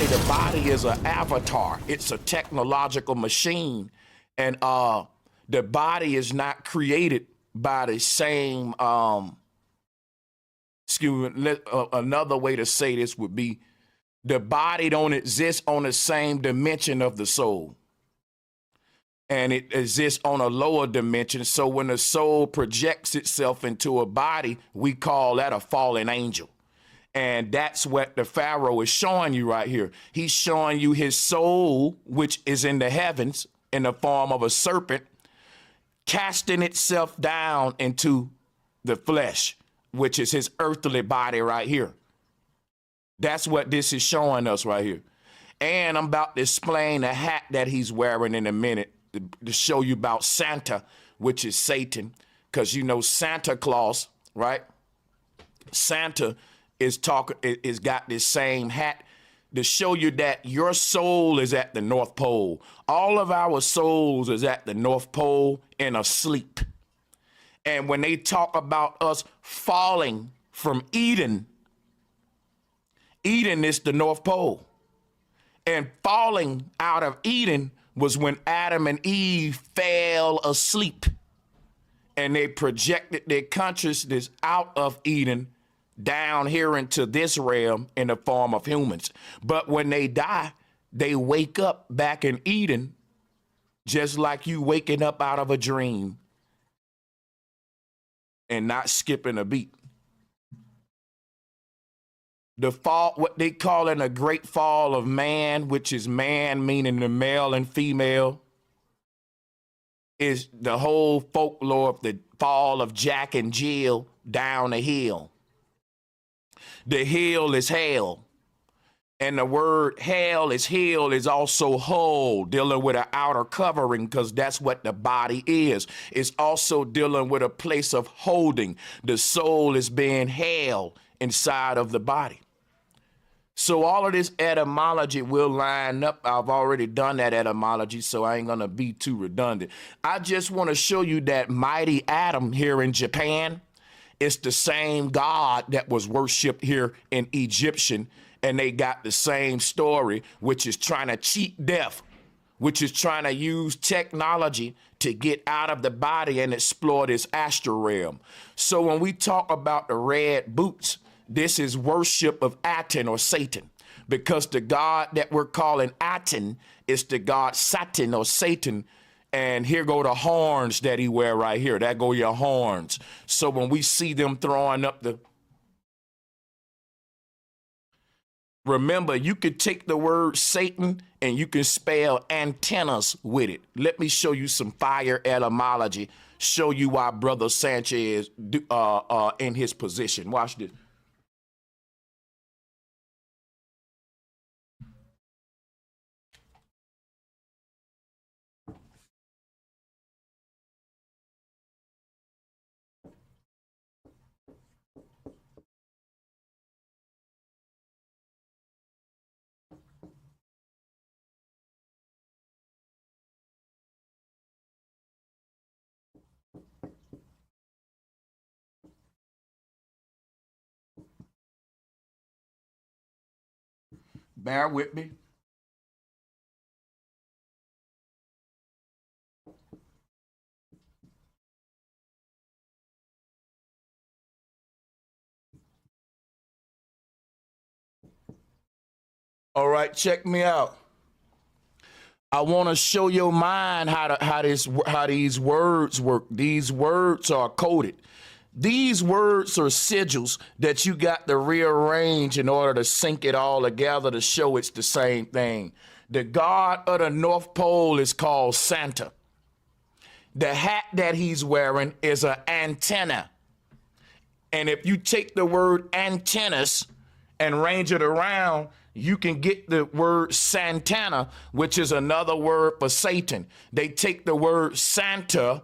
the body is an avatar. It's a technological machine. And the body is not created by the same, another way to say this would be the body don't exist on the same dimension of the soul. And it exists on a lower dimension. So when the soul projects itself into a body, we call that a fallen angel. And that's what the Pharaoh is showing you right here. He's showing you his soul, which is in the heavens in the form of a serpent, casting itself down into the flesh, which is his earthly body right here. That's what this is showing us right here. And I'm about to explain the hat that he's wearing in a minute to show you about Santa, which is Satan. Because you know Santa Claus, right? Santa is got this same hat to show you that your soul is at the North Pole. All of our souls is at the North Pole and asleep. And when they talk about us falling from Eden, Eden is the North Pole. And falling out of Eden was when Adam and Eve fell asleep. And they projected their consciousness out of Eden down here into this realm in the form of humans. But when they die, they wake up back in Eden, just like you waking up out of a dream and not skipping a beat. The fall, what they call it a great fall of man, which is man meaning the male and female, is the whole folklore of the fall of Jack and Jill down the hill. The hill is hell. And the word hell is also whole, dealing with an outer covering, because that's what the body is. It's also dealing with a place of holding. The soul is being held inside of the body. So all of this etymology will line up. I've already done that etymology, so I ain't going to be too redundant. I just want to show you that mighty Adam here in Japan. It's the same God that was worshipped here in Egyptian, and they got the same story, which is trying to cheat death, which is trying to use technology to get out of the body and explore this astral realm. So when we talk about the red boots, this is worship of Aten or Satan, because the God that we're calling Aten is the God Satan or Satan. And here go the horns that he wear right here. That go your horns. So when we see them throwing up the... Remember, you could take the word Satan and you can spell antennas with it. Let me show you some fire etymology. Show you why Brother Sanchez in his position. Watch this. Bear with me. All right, check me out. I want to show your mind how these words work. These words are coded. These words are sigils that you got to rearrange in order to sync it all together to show it's the same thing. The God of the North Pole is called Santa. The hat that he's wearing is an antenna. And if you take the word antennas and range it around, you can get the word Santana, which is another word for Satan. They take the word Santa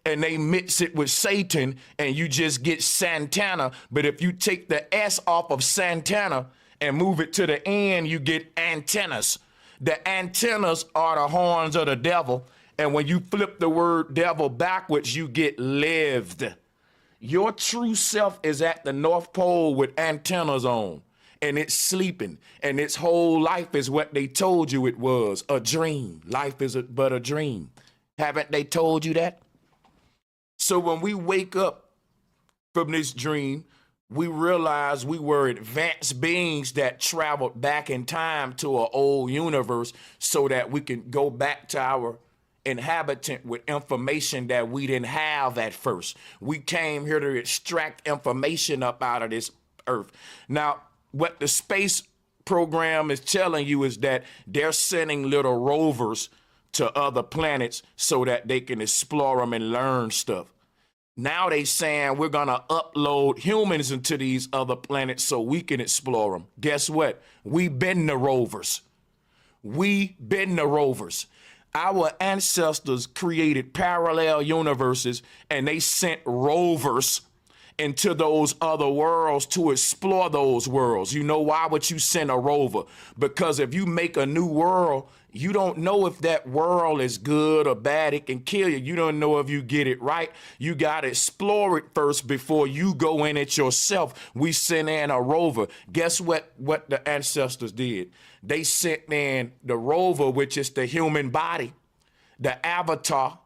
and they mix it with Satan, and you just get Santana. But if you take the S off of Santana and move it to the end, you get antennas. The antennas are the horns of the devil. And when you flip the word devil backwards, you get lived. Your true self is at the North Pole with antennas on. and it's sleeping, and its whole life is what they told you it was, a dream. Life is but a dream. Haven't they told you that? So when we wake up from this dream, we realize we were advanced beings that traveled back in time to an old universe so that we can go back to our inhabitant with information that we didn't have at first. We came here to extract information up out of this earth. Now, what the space program is telling you is that they're sending little rovers to other planets so that they can explore them and learn stuff. Now they saying we're gonna upload humans into these other planets so we can explore them. Guess what? We been the rovers. We been the rovers. Our ancestors created parallel universes and they sent rovers into those other worlds to explore those worlds. You know why would you send a rover? Because if you make a new world, you don't know if that world is good or bad. It can kill you. You don't know if you get it right. You got to explore it first before you go in it yourself. We sent in a rover. Guess what the ancestors did? They sent in the rover, which is the human body, the avatar,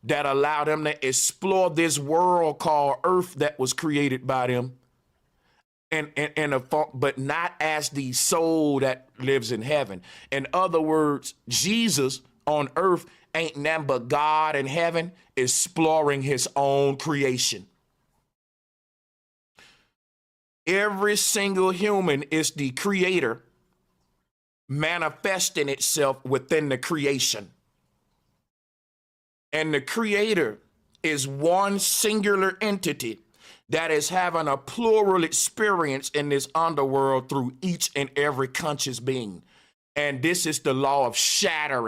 that allowed them to explore this world called Earth that was created by them, but not as the soul that lives in heaven. In other words, Jesus on earth ain't nothing but God in heaven exploring his own creation. Every single human is the creator manifesting itself within the creation. And the creator is one singular entity that is having a plural experience in this underworld through each and every conscious being. And this is the law of shatter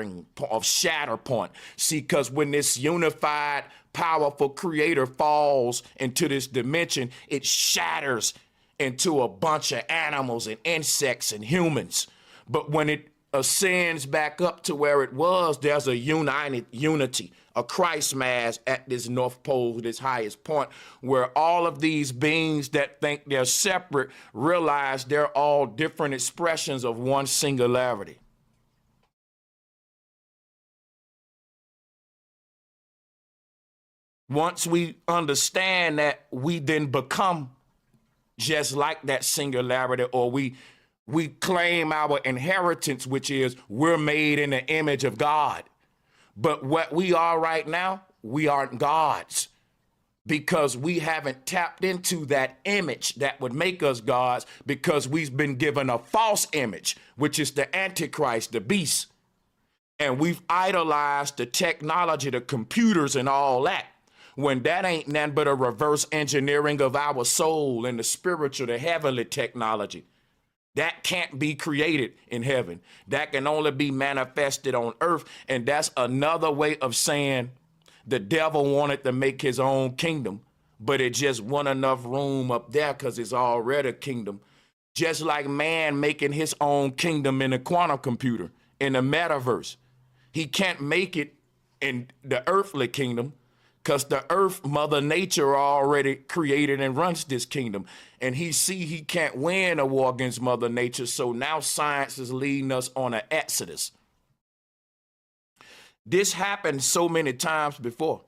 point. See, because when this unified, powerful creator falls into this dimension, it shatters into a bunch of animals and insects and humans. But when it ascends back up to where it was, there's a unity, a Christ mass at this North Pole, this highest point, where all of these beings that think they're separate realize they're all different expressions of one singularity. Once we understand that, we then become just like that singularity, or we claim our inheritance, which is we're made in the image of God. But what we are right now, we aren't gods, because we haven't tapped into that image that would make us gods, because we've been given a false image, which is the Antichrist, the beast. And we've idolized the technology, the computers and all that, when that ain't nothing but a reverse engineering of our soul and the spiritual, the heavenly technology. That can't be created in heaven. That can only be manifested on earth. And that's another way of saying the devil wanted to make his own kingdom, but it just wasn't enough room up there because it's already a kingdom. Just like man making his own kingdom in a quantum computer, in the metaverse. He can't make it in the earthly kingdom, because the earth, Mother Nature, already created and runs this kingdom. And he can't win a war against Mother Nature. So now science is leading us on an exodus. This happened so many times before.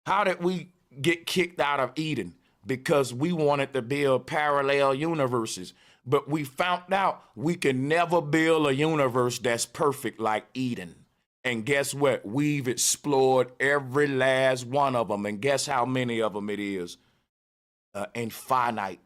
How did we get kicked out of Eden? Because we wanted to build parallel universes. But we found out we can never build a universe that's perfect like Eden. And guess what? We've explored every last one of them. And guess how many of them it is? Infinite.